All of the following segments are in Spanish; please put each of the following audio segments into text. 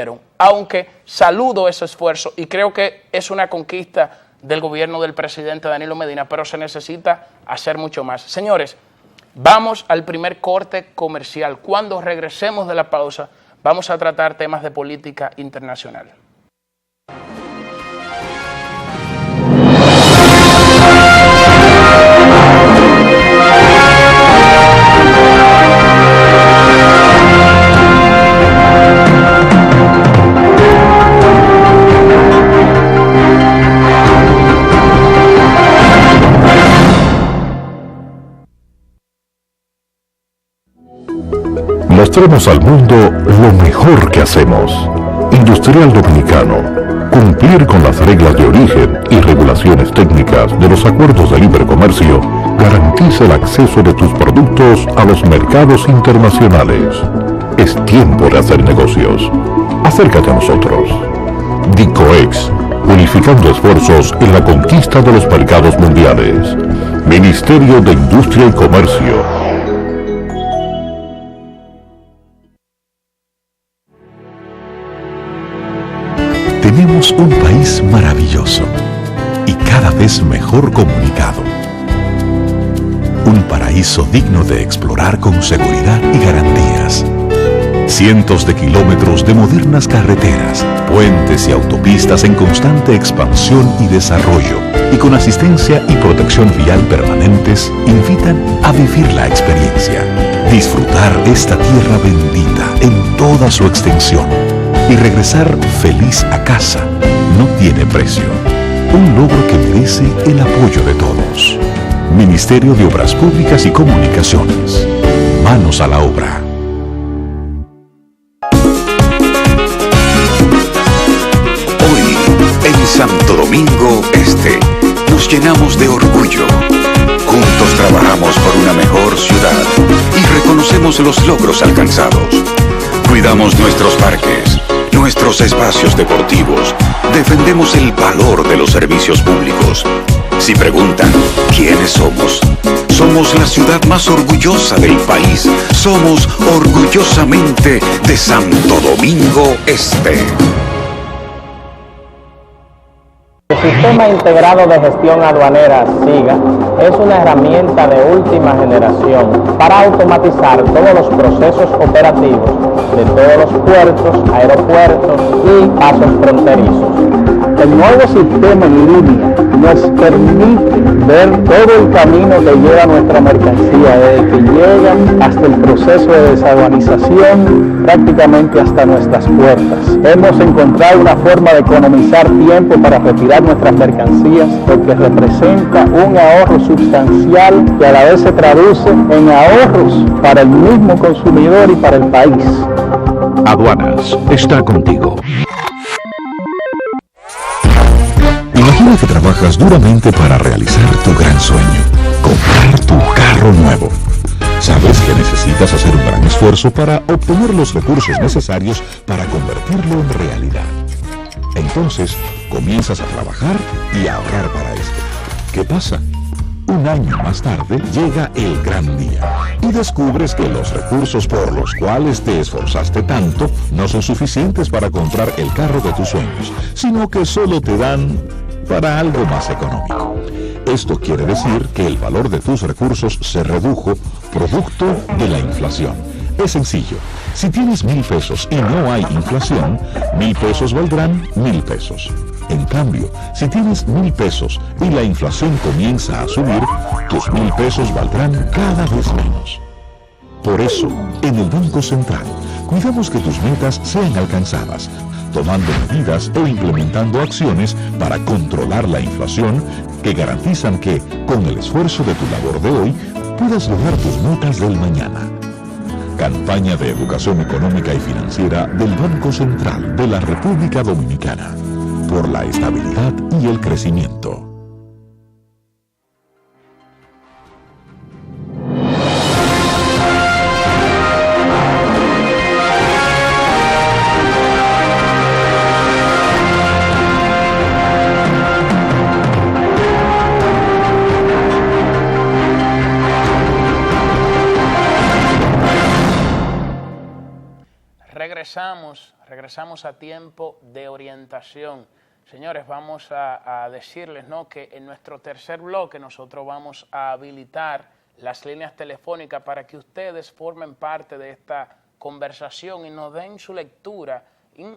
hicieron, aunque saludo ese esfuerzo y creo que es una conquista del gobierno del presidente Danilo Medina, pero se necesita hacer mucho más. Señores, vamos al primer corte comercial. Cuando regresemos de la pausa, vamos a tratar temas de política internacional. Mostremos al mundo lo mejor que hacemos. Industrial Dominicano. Cumplir con las reglas de origen y regulaciones técnicas de los acuerdos de libre comercio garantiza el acceso de tus productos a los mercados internacionales. Es tiempo de hacer negocios. Acércate a nosotros. DICOEX, unificando esfuerzos en la conquista de los mercados mundiales. Ministerio de Industria y Comercio. Tenemos un país maravilloso y cada vez mejor comunicado. Un paraíso digno de explorar con seguridad y garantías. Cientos de kilómetros de modernas carreteras, puentes y autopistas en constante expansión y desarrollo, y con asistencia y protección vial permanentes, invitan a vivir la experiencia. Disfrutar esta tierra bendita en toda su extensión y regresar feliz a casa no tiene precio. Un logro que merece el apoyo de todos. Ministerio de Obras Públicas y Comunicaciones. Manos a la obra. Hoy, en Santo Domingo Este, nos llenamos de orgullo. Juntos trabajamos por una mejor ciudad y reconocemos los logros alcanzados. Cuidamos nuestros parques, nuestros espacios deportivos, defendemos el valor de los servicios públicos. Si preguntan, ¿quiénes somos? Somos la ciudad más orgullosa del país. Somos orgullosamente de Santo Domingo Este. El Sistema Integrado de Gestión Aduanera, SIGA, es una herramienta de última generación para automatizar todos los procesos operativos de todos los puertos, aeropuertos y pasos fronterizos. El nuevo sistema en línea nos permite ver todo el camino que lleva nuestra mercancía, desde que llega hasta el proceso de desaduanización, prácticamente hasta nuestras puertas. Hemos encontrado una forma de economizar tiempo para retirar nuestras mercancías, porque representa un ahorro sustancial que a la vez se traduce en ahorros para el mismo consumidor y para el país. Aduanas está contigo. Imagina que trabajas duramente para realizar tu gran sueño, comprar tu carro nuevo. Sabes que necesitas hacer un gran esfuerzo para obtener los recursos necesarios para convertirlo en realidad. Entonces, comienzas a trabajar y a ahorrar para esto. ¿Qué pasa? Un año más tarde llega el gran día y descubres que los recursos por los cuales te esforzaste tanto no son suficientes para comprar el carro de tus sueños, sino que solo te dan para algo más económico. Esto quiere decir que el valor de tus recursos se redujo producto de la inflación. Es sencillo. Si tienes 1,000 pesos y no hay inflación, 1,000 pesos valdrán 1,000 pesos. En cambio, si tienes 1,000 pesos y la inflación comienza a subir, tus 1,000 pesos valdrán cada vez menos. Por eso, en el Banco Central, cuidamos que tus metas sean alcanzadas, tomando medidas e implementando acciones para controlar la inflación que garantizan que, con el esfuerzo de tu labor de hoy, puedas lograr tus metas del mañana. Campaña de Educación Económica y Financiera del Banco Central de la República Dominicana. Por la estabilidad y el crecimiento. regresamos a tiempo de orientación. Señores, vamos a decirles, ¿no?, que en nuestro tercer bloque nosotros vamos a habilitar las líneas telefónicas para que ustedes formen parte de esta conversación y nos den su lectura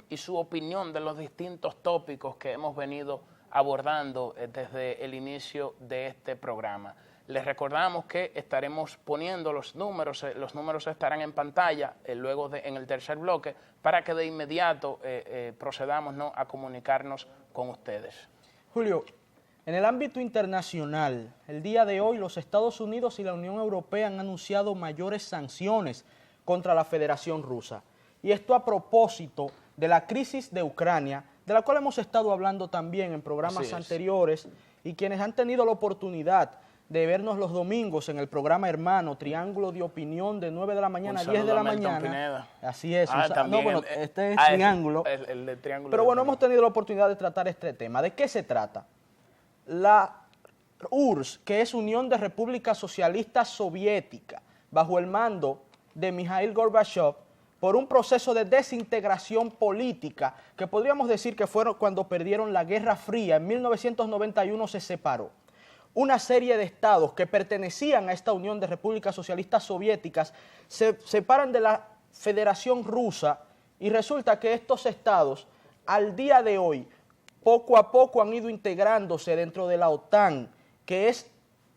y su opinión de los distintos tópicos que hemos venido abordando desde el inicio de este programa. Les recordamos que estaremos poniendo los números estarán en pantalla luego en el tercer bloque para que de inmediato procedamos, ¿no?, a comunicarnos con ustedes. Julio, en el ámbito internacional, el día de hoy los Estados Unidos y la Unión Europea han anunciado mayores sanciones contra la Federación Rusa. Y esto a propósito de la crisis de Ucrania, de la cual hemos estado hablando también en programas anteriores, y quienes han tenido la oportunidad de vernos los domingos en el programa hermano Triángulo de Opinión de 9 de la mañana a 10 de la mañana. Pineda. Así es. También no, bueno, este es Triángulo. El de Triángulo. Pero bueno, hemos tenido la oportunidad de tratar este tema. ¿De qué se trata? La URSS, que es Unión de Repúblicas Socialistas Soviéticas, bajo el mando de Mikhail Gorbachev, por un proceso de desintegración política, que podríamos decir que fueron cuando perdieron la Guerra Fría, en 1991 se separó. Una serie de estados que pertenecían a esta Unión de Repúblicas Socialistas Soviéticas se separan de la Federación Rusa y resulta que estos estados al día de hoy poco a poco han ido integrándose dentro de la OTAN, que es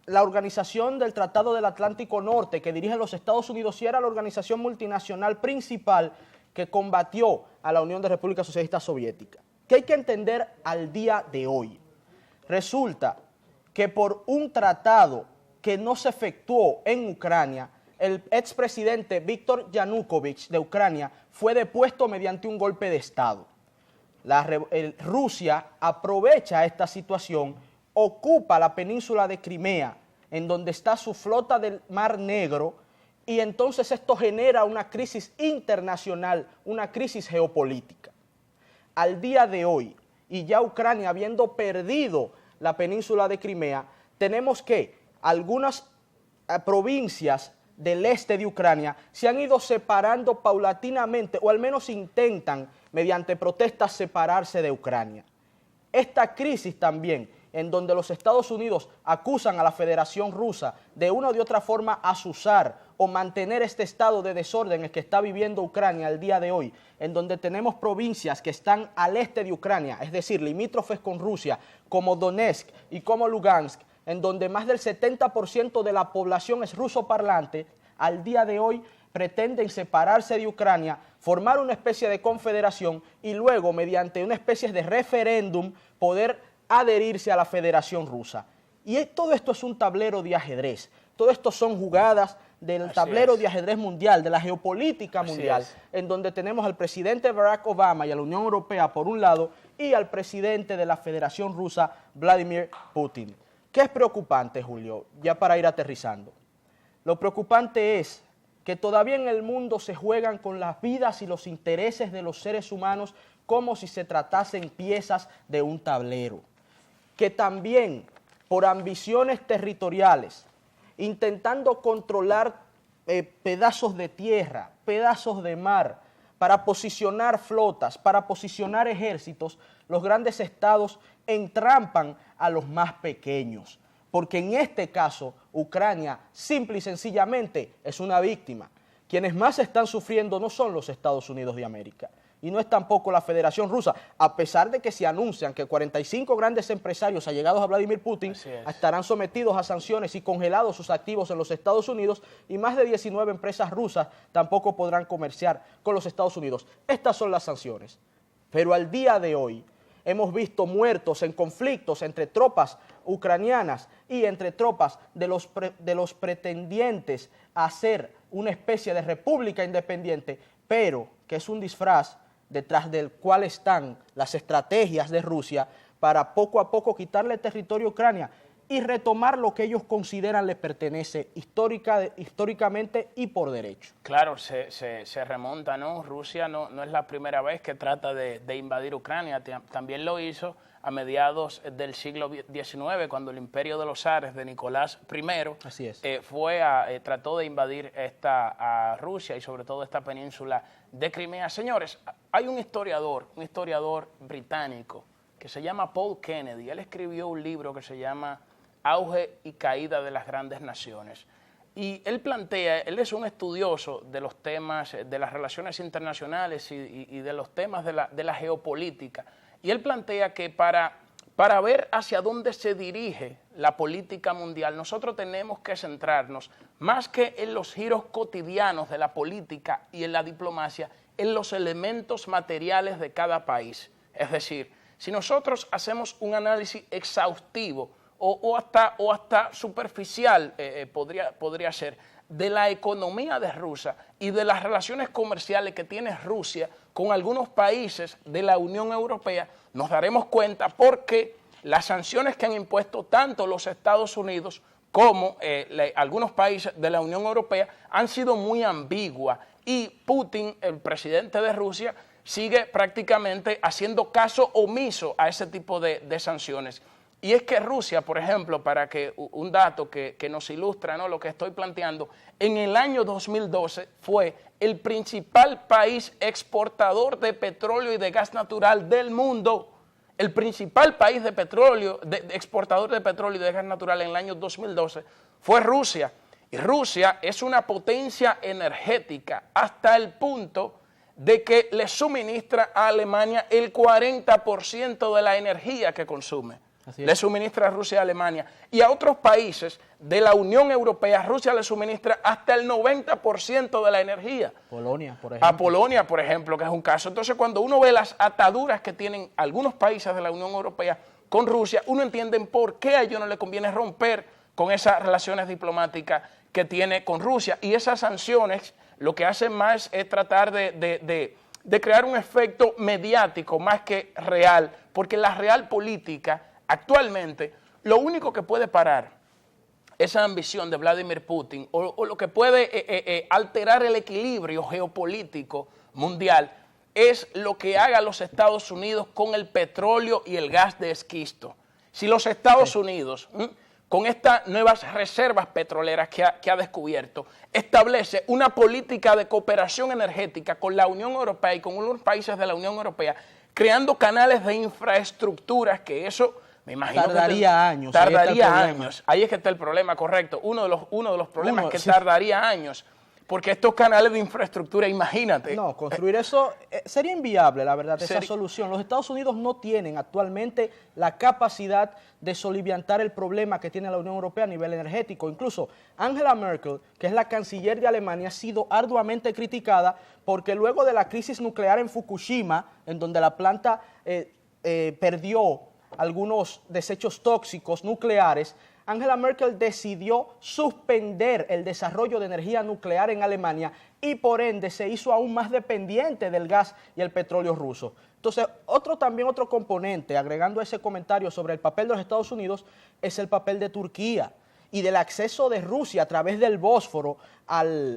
la organización del Tratado del Atlántico Norte que dirigen los Estados Unidos y era la organización multinacional principal que combatió a la Unión de Repúblicas Socialistas Soviéticas. ¿Qué hay que entender al día de hoy? Resulta que por un tratado que no se efectuó en Ucrania, el expresidente Víctor Yanukovych de Ucrania fue depuesto mediante un golpe de Estado. Rusia aprovecha esta situación, ocupa la península de Crimea, en donde está su flota del Mar Negro, y entonces esto genera una crisis internacional, una crisis geopolítica. Al día de hoy, y ya Ucrania habiendo perdido la península de Crimea, tenemos que algunas provincias del este de Ucrania se han ido separando paulatinamente, o al menos intentan, mediante protestas, separarse de Ucrania. Esta crisis también, en donde los Estados Unidos acusan a la Federación Rusa de una o de otra forma azuzar o mantener este estado de desorden en el que está viviendo Ucrania al día de hoy, en donde tenemos provincias que están al este de Ucrania, es decir, limítrofes con Rusia, como Donetsk y como Lugansk, en donde más del 70% de la población es ruso parlante, al día de hoy pretenden separarse de Ucrania, formar una especie de confederación y luego, mediante una especie de referéndum, poder adherirse a la Federación Rusa. Y todo esto es un tablero de ajedrez. Todo esto son jugadas del tablero de ajedrez mundial, de la geopolítica mundial, en donde tenemos al presidente Barack Obama y a la Unión Europea por un lado y al presidente de la Federación Rusa, Vladimir Putin. ¿Qué es preocupante, Julio? Ya para ir aterrizando. Lo preocupante es que todavía en el mundo se juegan con las vidas y los intereses de los seres humanos como si se tratasen piezas de un tablero. Que también, por ambiciones territoriales, intentando controlar pedazos de tierra, pedazos de mar, para posicionar flotas, para posicionar ejércitos, los grandes estados entrampan a los más pequeños. Porque en este caso, Ucrania simple y sencillamente es una víctima. Quienes más están sufriendo no son los Estados Unidos de América y no es tampoco la Federación Rusa, a pesar de que se anuncian que 45 grandes empresarios allegados a Vladimir Putin estarán sometidos a sanciones y congelados sus activos en los Estados Unidos, y más de 19 empresas rusas tampoco podrán comerciar con los Estados Unidos. Estas son las sanciones. Pero al día de hoy hemos visto muertos en conflictos entre tropas ucranianas y entre tropas de los pretendientes a ser una especie de república independiente, pero que es un disfraz detrás del cual están las estrategias de Rusia para poco a poco quitarle territorio a Ucrania. y retomar lo que ellos consideran les pertenece históricamente y por derecho. Claro, se remonta, ¿no? Rusia no es la primera vez que trata de invadir Ucrania, también lo hizo a mediados del siglo XIX, cuando el imperio de los zares de Nicolás I Así es. Trató de invadir a Rusia y sobre todo esta península de Crimea. Señores, hay un historiador británico que se llama Paul Kennedy. Él escribió un libro que se llama Auge y Caída de las Grandes Naciones. Y él es un estudioso de los temas de las relaciones internacionales y de los temas de la geopolítica. Y él plantea que para ver hacia dónde se dirige la política mundial, nosotros tenemos que centrarnos, más que en los giros cotidianos de la política y en la diplomacia, en los elementos materiales de cada país. Es decir, si nosotros hacemos un análisis exhaustivo o hasta superficial, podría ser, de la economía de Rusia y de las relaciones comerciales que tiene Rusia con algunos países de la Unión Europea, nos daremos cuenta porque las sanciones que han impuesto tanto los Estados Unidos como algunos países de la Unión Europea han sido muy ambiguas y Putin, el presidente de Rusia, sigue prácticamente haciendo caso omiso a ese tipo de sanciones. Y es que Rusia, por ejemplo, para que un dato que nos ilustra, ¿no?, lo que estoy planteando, en el año 2012 fue el principal país exportador de petróleo y de gas natural del mundo. El principal país de petróleo, exportador de petróleo y de gas natural en el año 2012 fue Rusia. Y Rusia es una potencia energética hasta el punto de que le suministra a Alemania el 40% de la energía que consume. Le suministra a Rusia a Alemania. Y a otros países de la Unión Europea, Rusia le suministra hasta el 90% de la energía. Polonia, por ejemplo. A Polonia, por ejemplo, que es un caso. Entonces, cuando uno ve las ataduras que tienen algunos países de la Unión Europea con Rusia, uno entiende por qué a ellos no les conviene romper con esas relaciones diplomáticas que tiene con Rusia. Y esas sanciones lo que hacen más es tratar de crear un efecto mediático más que real, porque la real política actualmente, lo único que puede parar esa ambición de Vladimir Putin o lo que puede alterar el equilibrio geopolítico mundial es lo que haga los Estados Unidos con el petróleo y el gas de esquisto. Si los Estados Unidos, con estas nuevas reservas petroleras que ha descubierto, establece una política de cooperación energética con la Unión Europea y con unos países de la Unión Europea, creando canales de infraestructuras, que eso me imagino tardaría años. Tardaría años. Ahí es que está el problema, correcto. Uno de los problemas es que tardaría años. Porque estos canales de infraestructura, imagínate. No, construir eso sería inviable, la verdad, esa solución. Los Estados Unidos no tienen actualmente la capacidad de soliviantar el problema que tiene la Unión Europea a nivel energético. Incluso Angela Merkel, que es la canciller de Alemania, ha sido arduamente criticada porque luego de la crisis nuclear en Fukushima, en donde la planta perdió algunos desechos tóxicos nucleares, Angela Merkel decidió suspender el desarrollo de energía nuclear en Alemania y por ende se hizo aún más dependiente del gas y el petróleo ruso. Entonces, otro componente, agregando ese comentario sobre el papel de los Estados Unidos, es el papel de Turquía y del acceso de Rusia a través del Bósforo,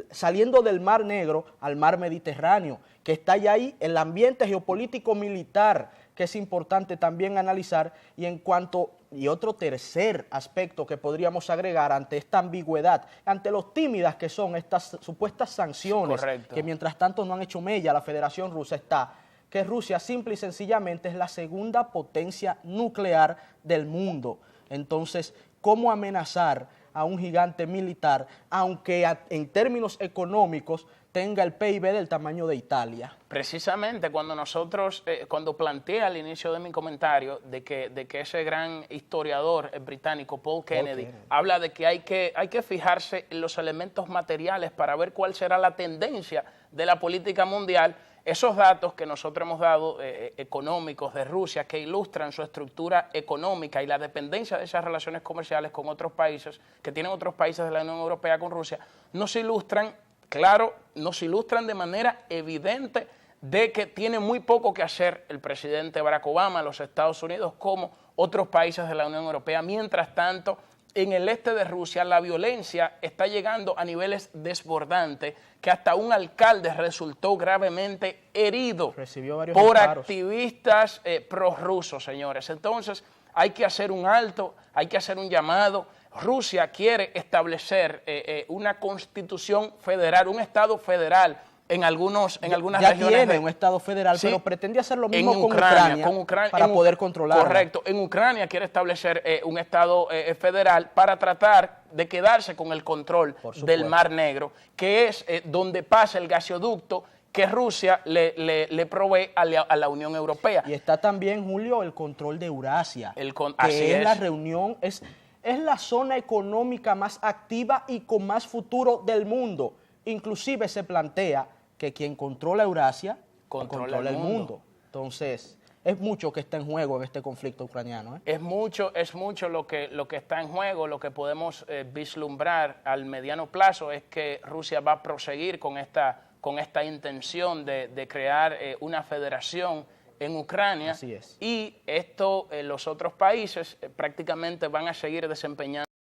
saliendo del Mar Negro al Mar Mediterráneo, que está ya ahí el ambiente geopolítico militar, que es importante también analizar, y otro tercer aspecto que podríamos agregar ante esta ambigüedad, ante lo tímidas que son estas supuestas sanciones, que mientras tanto no han hecho mella a la Federación Rusa, está que Rusia simple y sencillamente es la segunda potencia nuclear del mundo. Entonces, ¿cómo amenazar a un gigante militar, aunque en términos económicos tenga el PIB del tamaño de Italia? Precisamente cuando planteé al inicio de mi comentario de que ese gran historiador británico, Paul Kennedy, habla de que hay que fijarse en los elementos materiales para ver cuál será la tendencia de la política mundial, esos datos que nosotros hemos dado económicos de Rusia que ilustran su estructura económica y la dependencia de esas relaciones comerciales con otros países, que tienen otros países de la Unión Europea con Rusia, nos ilustran de manera evidente de que tiene muy poco que hacer el presidente Barack Obama, los Estados Unidos, como otros países de la Unión Europea. Mientras tanto, en el este de Rusia la violencia está llegando a niveles desbordantes, que hasta un alcalde resultó gravemente herido por activistas prorrusos, señores. Entonces hay que hacer un alto, hay que hacer un llamado. Rusia quiere establecer una constitución federal, un estado federal en algunas regiones. Ya tiene un estado federal, sí, pero pretende hacer lo mismo con Ucrania para poder controlarla. Correcto. En Ucrania quiere establecer un estado federal para tratar de quedarse con el control del Mar Negro, que es donde pasa el gasoducto que Rusia le provee a la Unión Europea. Y está también, Julio, el control de Eurasia, que es la reunión, es la zona económica más activa y con más futuro del mundo. Inclusive se plantea que quien controla Eurasia controla el mundo. Entonces, es mucho que está en juego en este conflicto ucraniano. Es mucho lo que está en juego. Lo que podemos vislumbrar al mediano plazo es que Rusia va a proseguir con esta intención de crear una federación en Ucrania. Así es. Y esto, los otros países prácticamente van a seguir desempeñando